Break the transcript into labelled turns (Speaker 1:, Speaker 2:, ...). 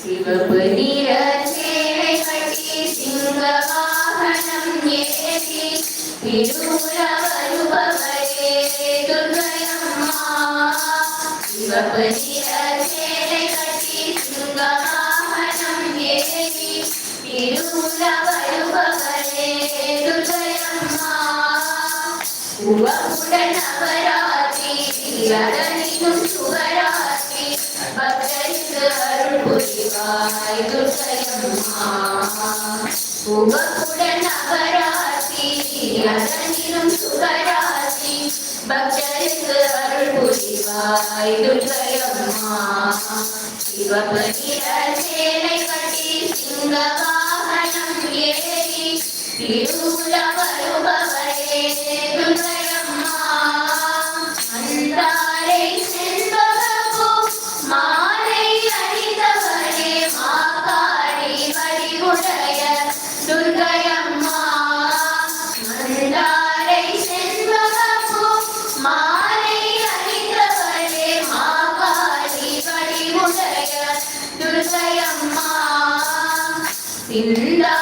Speaker 1: சிவப்பு நிற சேலை கட்டி சிங்க வாகனம் ஏறி திருவுல வருபவரே துர்க்கையம்மா. சிவப்பு நிற சேலை கட்டி சிங்க வாகனம் ஏறி திருவுல வருபவரே துர்க்கையம்மா. உவமுடன் நவராத்திரி அதனினும் சுவராத்திரி பக்தருக்கு அருள் புரிவாய் துர்க்கையம்மா. உவமுடன் நவராத்திரி அதனினும் சுவராத்திரி பக்தருக்கு அருள் புரிவாய் துர்க்கையம்மா. சிவப்பு நிற சேலை கட்டி சிங்க வாகனம் ஏறி திருவுல வருபவரே துர்க்கையம்மா. அந்தாரை செண்பகப்பூ மாலை அணிந்தவரே மாகாளி வடிவுடைய துர்க்கையம்மா. அந்தாரை செண்பகப்பூ மாலை அணிந்தவரே மாகாளி வடிவுடைய துர்க்கையம்மா. சிந்தா